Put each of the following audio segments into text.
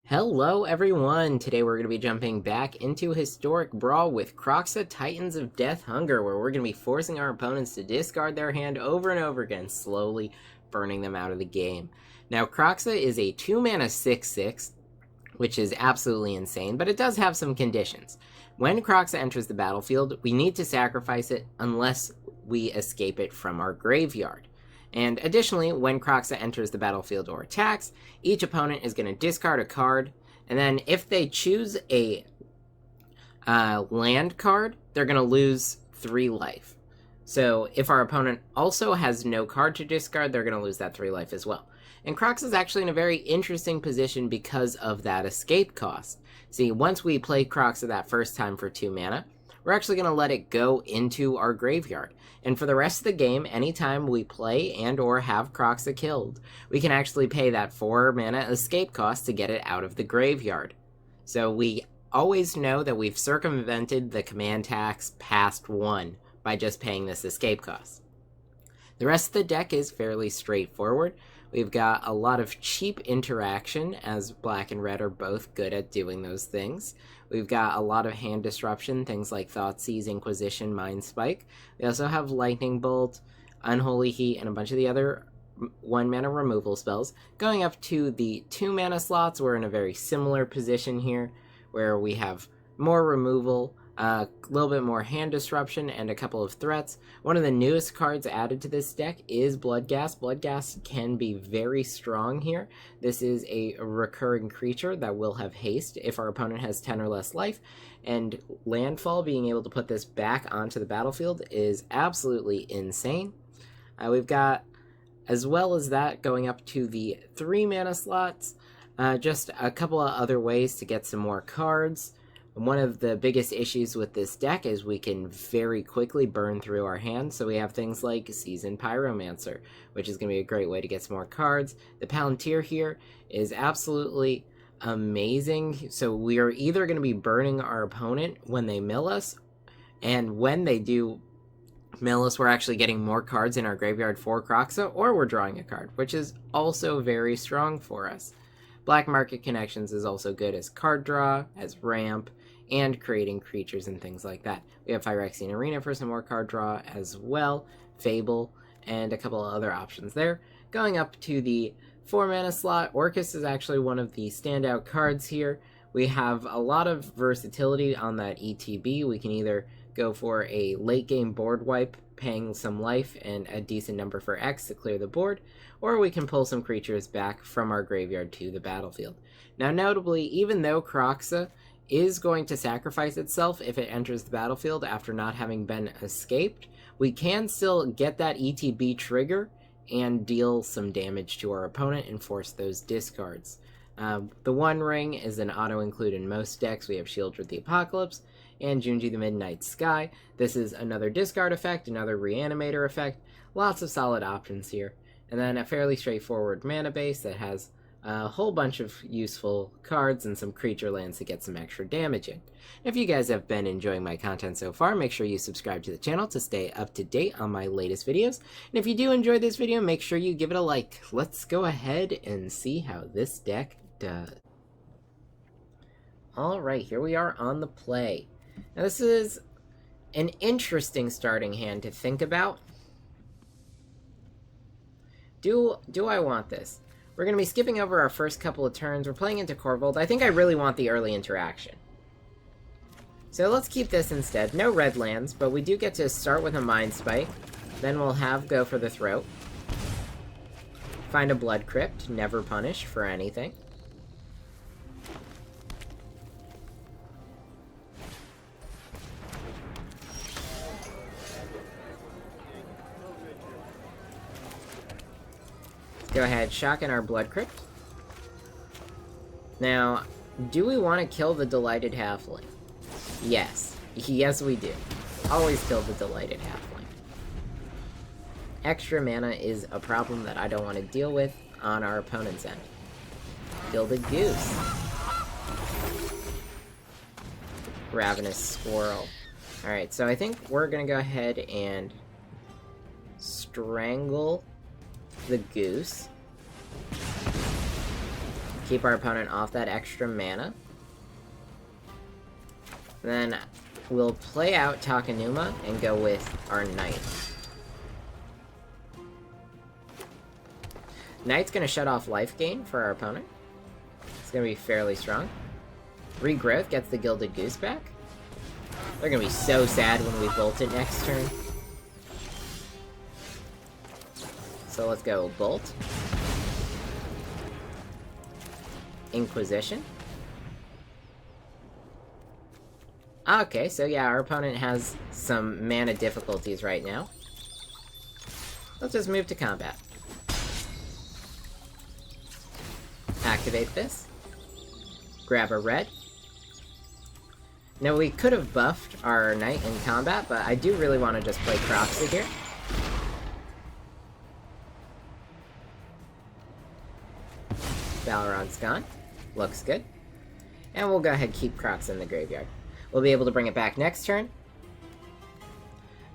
Hello everyone! Today we're going to be jumping back into Historic Brawl with Kroxa Titans of Death Hunger, where we're going to be forcing our opponents to discard their hand over and over again, slowly burning them out of the game. Now, Kroxa is a 2-mana 6/6, which is absolutely insane, but it does have some conditions. When Kroxa enters the battlefield, we need to sacrifice it unless we escape it from our graveyard. And additionally, when Kroxa enters the battlefield or attacks, each opponent is going to discard a card, and then if they choose a land card, they're going to lose 3 life. So if our opponent also has no card to discard, they're going to lose that 3 life as well. And Kroxa is actually in a very interesting position because of that escape cost. See, once we play Kroxa that first time for 2 mana, we're actually going to let it go into our graveyard. And for the rest of the game, anytime we play and or have Kroxa killed, we can actually pay that 4 mana escape cost to get it out of the graveyard. So we always know that we've circumvented the command tax past 1 by just paying this escape cost. The rest of the deck is fairly straightforward. We've got a lot of cheap interaction, as black and red are both good at doing those things. We've got a lot of hand disruption, things like Thoughtseize, Inquisition, Mind Spike. We also have Lightning Bolt, Unholy Heat, and a bunch of the other 1-mana removal spells. Going up to the 2-mana slots, we're in a very similar position here, where we have more removal, a little bit more hand disruption, and a couple of threats. One of the newest cards added to this deck is Bloodghast. Bloodghast can be very strong here. This is a recurring creature that will have haste if our opponent has 10 or less life, and landfall, being able to put this back onto the battlefield, is absolutely insane. We've got, as well as that, going up to the 3-mana slots, just a couple of other ways to get some more cards. One of the biggest issues with this deck is we can very quickly burn through our hand, so we have things like Seasoned Pyromancer, which is going to be a great way to get some more cards. The Palantir here is absolutely amazing, so we are either going to be burning our opponent when they mill us, and when they do mill us, we're actually getting more cards in our graveyard for Kroxa, or we're drawing a card, which is also very strong for us. Black Market Connections is also good as card draw, as ramp, and creating creatures and things like that. We have Phyrexian Arena for some more card draw as well, Fable, and a couple of other options there. Going up to the 4-mana slot, Orcus is actually one of the standout cards here. We have a lot of versatility on that ETB. We can either go for a late game board wipe, paying some life and a decent number for X to clear the board, or we can pull some creatures back from our graveyard to the battlefield. Now, notably, even though Kroxa is going to sacrifice itself if it enters the battlefield after not having been escaped, we can still get that ETB trigger and deal some damage to our opponent and force those discards. The One Ring is an auto-include in most decks. We have Shieldred the Apocalypse and Junji the Midnight Sky. This is another discard effect, another reanimator effect. Lots of solid options here. And then a fairly straightforward mana base that has a whole bunch of useful cards and some creature lands to get some extra damage in. If you guys have been enjoying my content so far, make sure you subscribe to the channel to stay up to date on my latest videos. And if you do enjoy this video, make sure you give it a like. Let's go ahead and see how this deck does. Alright, here we are on the play. Now this is an interesting starting hand to think about. Do I want this? We're going to be skipping over our first couple of turns. We're playing into Korvold. I think I really want the early interaction. So let's keep this instead. No red lands, but we do get to start with a Mind Spike. Then we'll have go for the throat. Find a Blood Crypt. Never punish for anything. Go ahead, shotgun our Blood Crypt. Now, do we want to kill the Delighted Halfling? Yes. Yes, we do. Always kill the Delighted Halfling. Extra mana is a problem that I don't want to deal with on our opponent's end. Kill the Goose. Ravenous Squirrel. Alright, so I think we're going to go ahead and strangle the Goose. Keep our opponent off that extra mana. Then we'll play out Takenuma and go with our Knight. Knight's gonna shut off life gain for our opponent. It's gonna be fairly strong. Regrowth gets the Gilded Goose back. They're gonna be so sad when we bolt it next turn. So let's go Bolt. Inquisition. Okay, so yeah, our opponent has some mana difficulties right now. Let's just move to combat. Activate this. Grab a red. Now, we could have buffed our Knight in combat, but I do really want to just play Kroxa here. Balron's gone. Looks good. And we'll go ahead and keep Kroxa in the graveyard. We'll be able to bring it back next turn.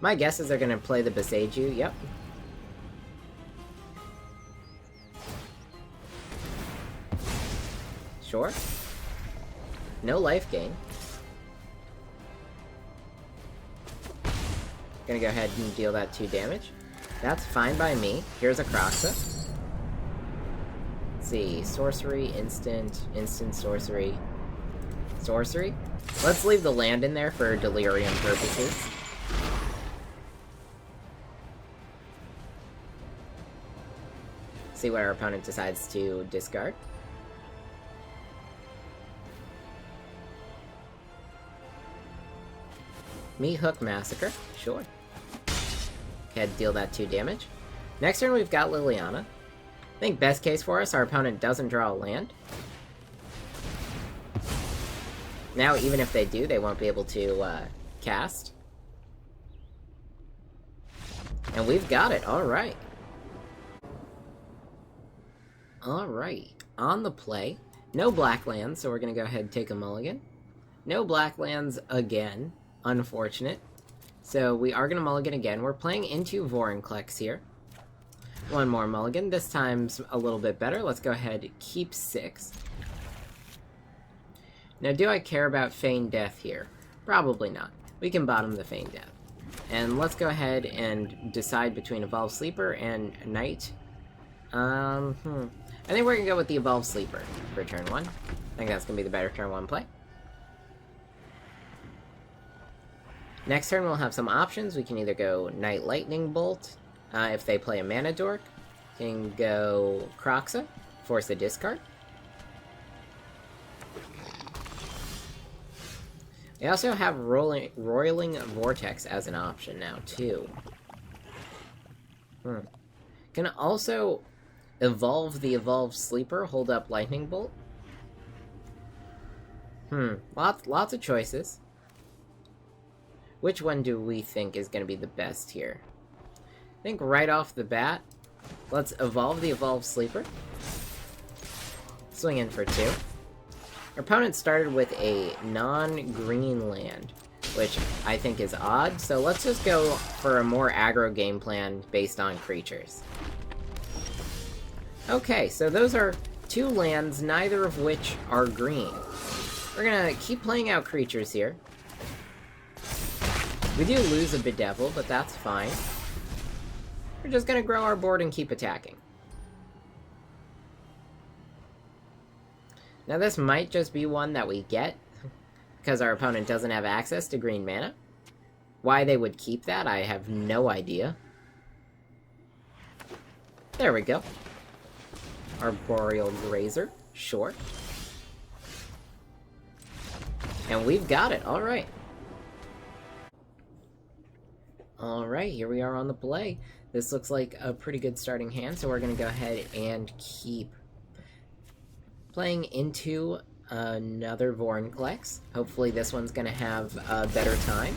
My guess is they're going to play the Boseiju. Yep. Sure. No life gain. Gonna go ahead and deal that 2 damage. That's fine by me. Here's a Kroxa. Let's see. Sorcery, instant, sorcery. Sorcery? Let's leave the land in there for delirium purposes. See what our opponent decides to discard. Me Hook Massacre, sure. Head deal that 2 damage. Next turn we've got Liliana. I think best case for us, our opponent doesn't draw a land. Now, even if they do, they won't be able to cast. And we've got it, alright. Alright, on the play. No black lands, so we're gonna go ahead and take a mulligan. No black lands again. Unfortunate. So we are going to mulligan again. We're playing into Vorinclex here. One more mulligan. This time's a little bit better. Let's go ahead and keep 6. Now, do I care about Feign Death here? Probably not. We can bottom the Feign Death. And let's go ahead and decide between Evolve Sleeper and Knight. I think we're going to go with the Evolve Sleeper for turn 1. I think that's going to be the better turn 1 play. Next turn, we'll have some options. We can either go Knight Lightning Bolt, if they play a Mana Dork. We can go Kroxa, force a discard. We also have Roiling Vortex as an option now, too. Can also evolve the Evolved Sleeper, hold up Lightning Bolt. Lots of choices. Which one do we think is going to be the best here? I think right off the bat, let's evolve the Evolved Sleeper. Swing in for 2. Our opponent started with a non-green land, which I think is odd, so let's just go for a more aggro game plan based on creatures. Okay, so those are 2 lands, neither of which are green. We're gonna keep playing out creatures here. We do lose a Bedevil, but that's fine. We're just gonna grow our board and keep attacking. Now this might just be one that we get, because our opponent doesn't have access to green mana. Why they would keep that, I have no idea. There we go. Arboreal Grazer, sure. And we've got it, alright. Alright, here we are on the play. This looks like a pretty good starting hand, so we're going to go ahead and keep playing into another Vorinclex. Hopefully this one's going to have a better time.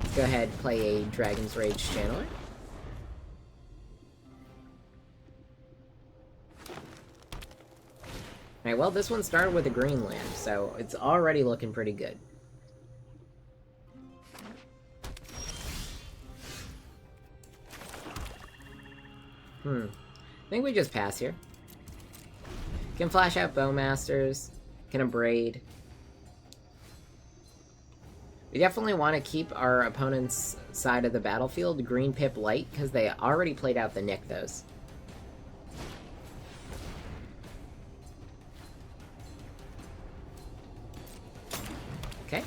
Let's go ahead and play a Dragon's Rage Channeler. Alright, well this one started with a green land, so it's already looking pretty good. I think we just pass here. Can flash out Bowmasters. Can Abrade. We definitely want to keep our opponent's side of the battlefield green pip light, because they already played out the Rakdos. Okay.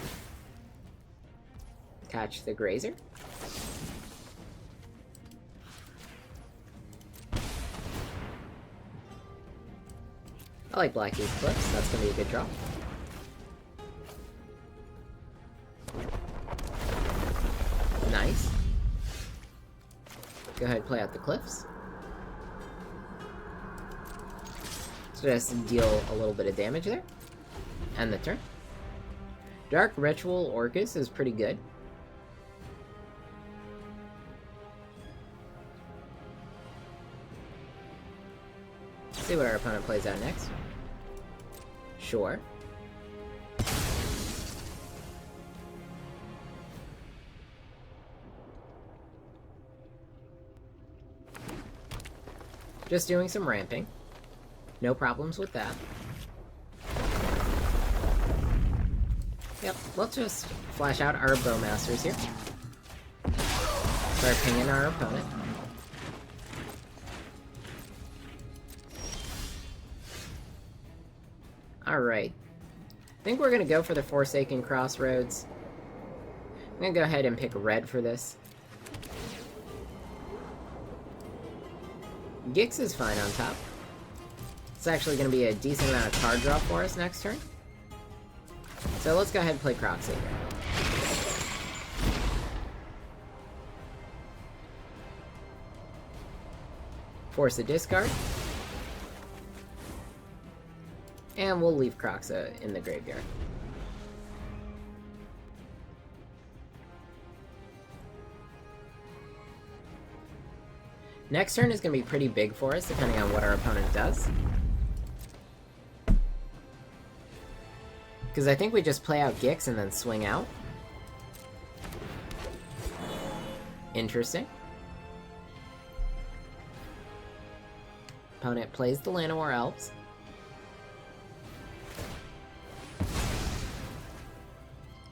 Catch the Grazer. I like Blackie's Clips. That's going to be a good draw. Nice. Go ahead and play out the Cliffs. So just deal a little bit of damage there. End the turn. Dark Ritual Orcus is pretty good. Let's see what our opponent plays out next. Sure. Just doing some ramping. No problems with that. Yep, let's just flash out our Bowmasters here. Start pinging our opponent. Alright. I think we're gonna go for the Forsaken Crossroads. I'm gonna go ahead and pick red for this. Gix is fine on top. It's actually going to be a decent amount of card draw for us next turn. So let's go ahead and play Kroxa here. Force a discard. And we'll leave Kroxa in the graveyard. Next turn is going to be pretty big for us, depending on what our opponent does. Because I think we just play out Gix and then swing out. Interesting. Opponent plays the Llanowar Elves.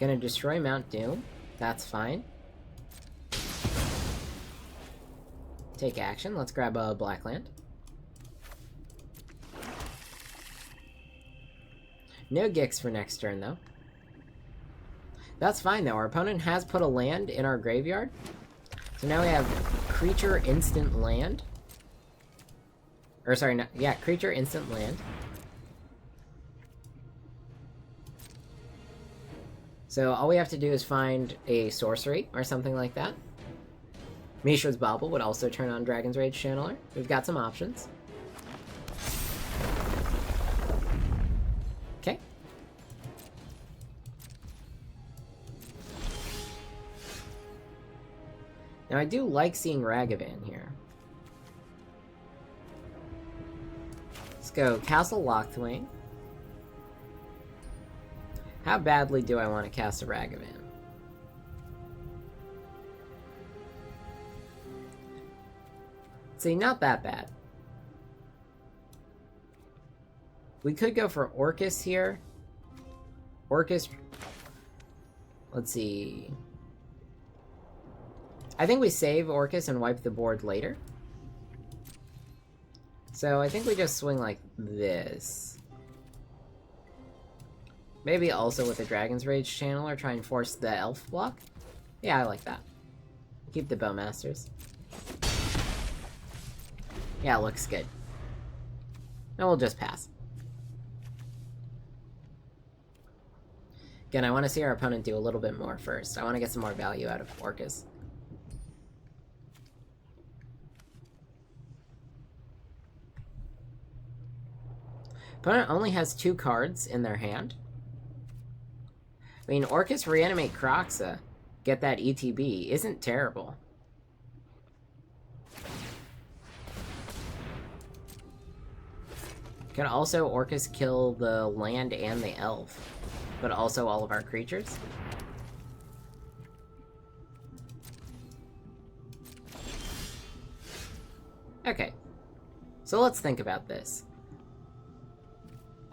Gonna destroy Mount Doom. That's fine. Take action. Let's grab a black land. No Gix for next turn, though. That's fine, though. Our opponent has put a land in our graveyard. So now we have creature instant land. Or, sorry, no, yeah, creature instant land. So all we have to do is find a sorcery or something like that. Mishra's Bauble would also turn on Dragon's Rage Channeler. We've got some options. Okay. Now I do like seeing Ragavan here. Let's go Castle Lockthwain. How badly do I want to cast a Ragavan? See, not that bad. We could go for Orcus here. Orcus... Let's see... I think we save Orcus and wipe the board later. So I think we just swing like this. Maybe also with the Dragon's Rage Channeler, try and force the Elf block. Yeah, I like that. Keep the Bowmasters. Yeah, it looks good. And we'll just pass. Again, I want to see our opponent do a little bit more first. I want to get some more value out of Orcus. Opponent only has 2 cards in their hand. I mean, Orcus Reanimate Kroxa, get that ETB, isn't terrible. Can also Orcus kill the land and the elf, but also all of our creatures. Okay, so let's think about this.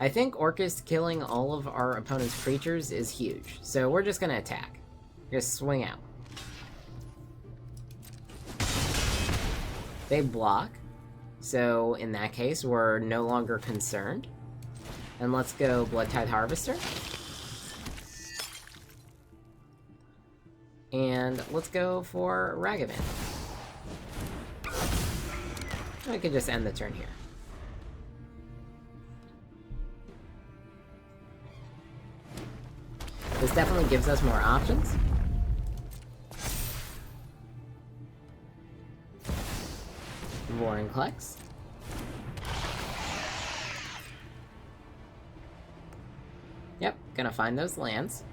I think Orcus killing all of our opponent's creatures is huge, so we're just gonna attack. Just swing out. They block, so in that case, we're no longer concerned. And let's go Bloodtithe Harvester. And let's go for Ragavan. I could just end the turn here. This definitely gives us more options. Vorinclex. Yep, gonna find those lands.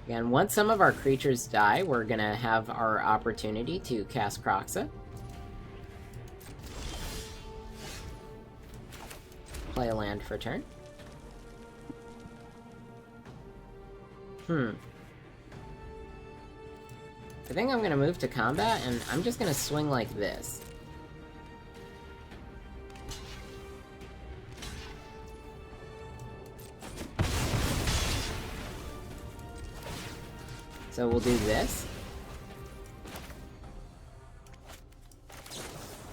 And once some of our creatures die, we're gonna have our opportunity to cast Kroxa. Play a land for turn. I think I'm gonna move to combat, and I'm just gonna swing like this. So we'll do this.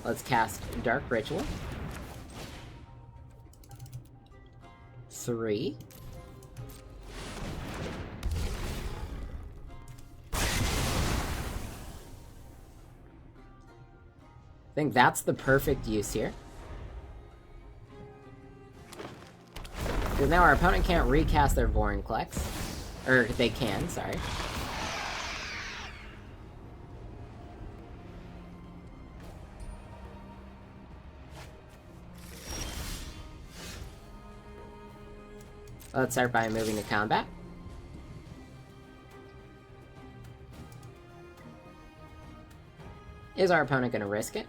Let's cast Dark Ritual. 3. I think that's the perfect use here. Because now our opponent can't recast their Vorinclex. Or they can, sorry. Let's start by moving to combat. Is our opponent going to risk it?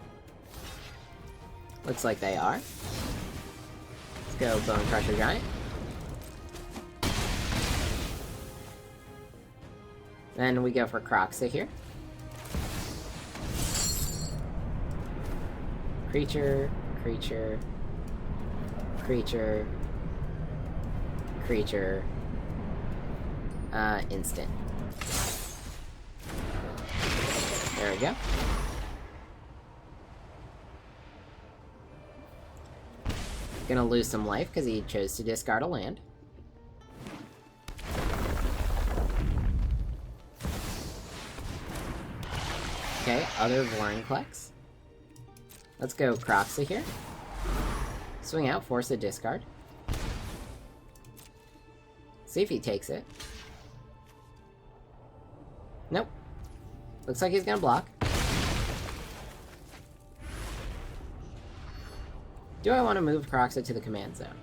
Looks like they are. Let's go Bone Crusher Giant. Then we go for Kroxa here. Creature, creature, creature, creature, instant. There we go. Gonna lose some life because he chose to discard a land. Okay, other Vorinclex. Let's go Kroxa here. Swing out, force a discard. See if he takes it. Nope. Looks like he's gonna block. Do I want to move Kroxa to the command zone?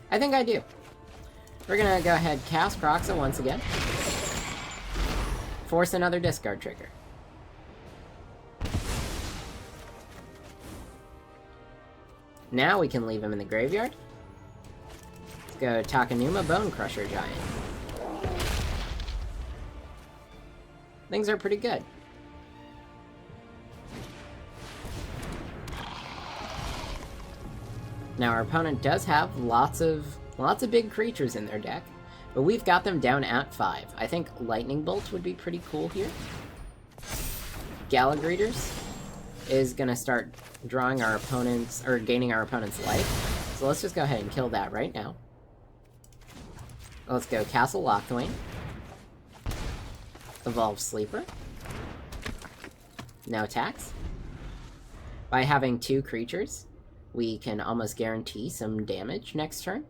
I think I do. We're gonna go ahead, cast Kroxa once again. Force another discard trigger. Now we can leave him in the graveyard. Let's go Takenuma Bone Crusher Giant. Things are pretty good. Now our opponent does have lots of big creatures in their deck, but we've got them down at 5. I think Lightning Bolt would be pretty cool here. Galagreeters is gonna start drawing our opponent's, or gaining our opponent's life. So let's just go ahead and kill that right now. Let's go Castle Locthwain. Evolve Sleeper. No attacks. By having 2 creatures, we can almost guarantee some damage next turn.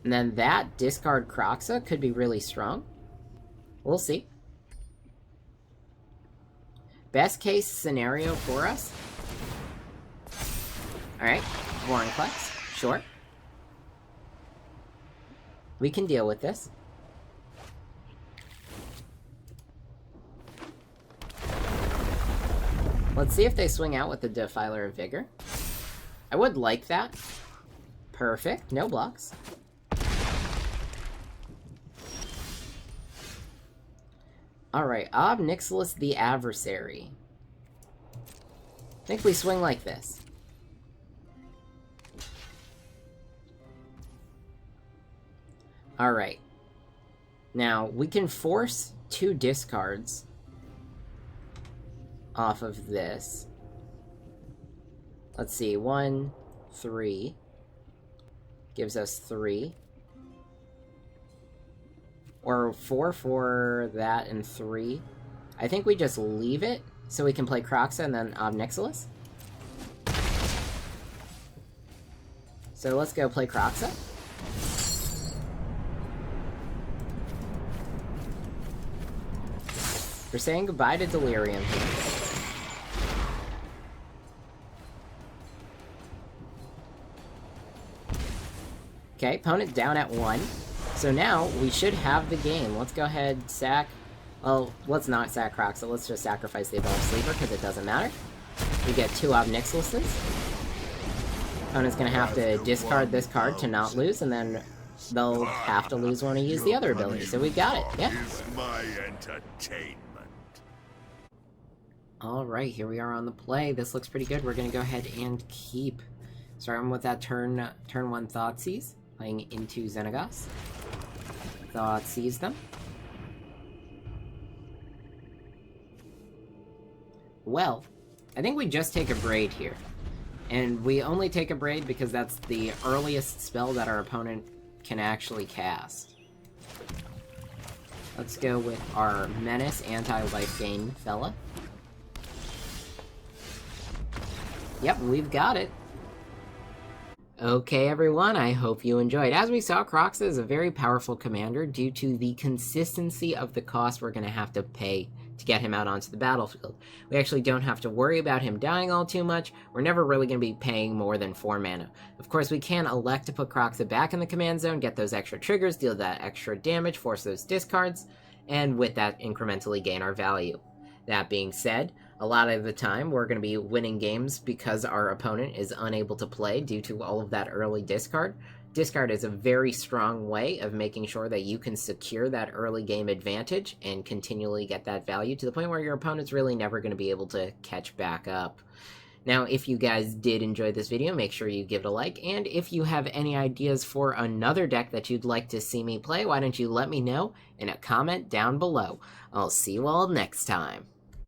And then that discard Kroxa could be really strong. We'll see. Best case scenario for us. Alright, Vorinclex, sure. We can deal with this. Let's see if they swing out with the Defiler of Vigor. I would like that. Perfect, no blocks. Alright, Ob Nixilis the Adversary. I think we swing like this. Alright. Now, we can force 2 discards off of this. Let's see, 1, 3. Gives us 3. Or 4 for that and 3. I think we just leave it so we can play Kroxa and then Obnixilis. So let's go play Kroxa. We're saying goodbye to Delirium here. Okay, opponent down at 1. So now, we should have the game. Let's go ahead, sack... Well, let's not sack Kroxa, let's just sacrifice the Evolved Sleeper, because it doesn't matter. We get 2 Obnixilises. Opponent's gonna have to discard this card to not lose, and then they'll have to lose when he uses the other ability. So we got it, yeah. Alright, here we are on the play. This looks pretty good. We're gonna go ahead and keep. Starting with that turn 1 Thoughtseize, playing into Xenagos. Thoughtseize them. Well, I think we just take a Braid here. And we only take a Braid because that's the earliest spell that our opponent can actually cast. Let's go with our Menace anti-life gain fella. Yep, we've got it. Okay, everyone, I hope you enjoyed. As we saw, Kroxa is a very powerful commander due to the consistency of the cost we're going to have to pay to get him out onto the battlefield. We actually don't have to worry about him dying all too much. We're never really going to be paying more than 4 mana. Of course, we can elect to put Kroxa back in the command zone, get those extra triggers, deal that extra damage, force those discards, and with that, incrementally gain our value. That being said, a lot of the time, we're going to be winning games because our opponent is unable to play due to all of that early discard. Discard is a very strong way of making sure that you can secure that early game advantage and continually get that value to the point where your opponent's really never going to be able to catch back up. Now, if you guys did enjoy this video, make sure you give it a like, and if you have any ideas for another deck that you'd like to see me play, why don't you let me know in a comment down below. I'll see you all next time.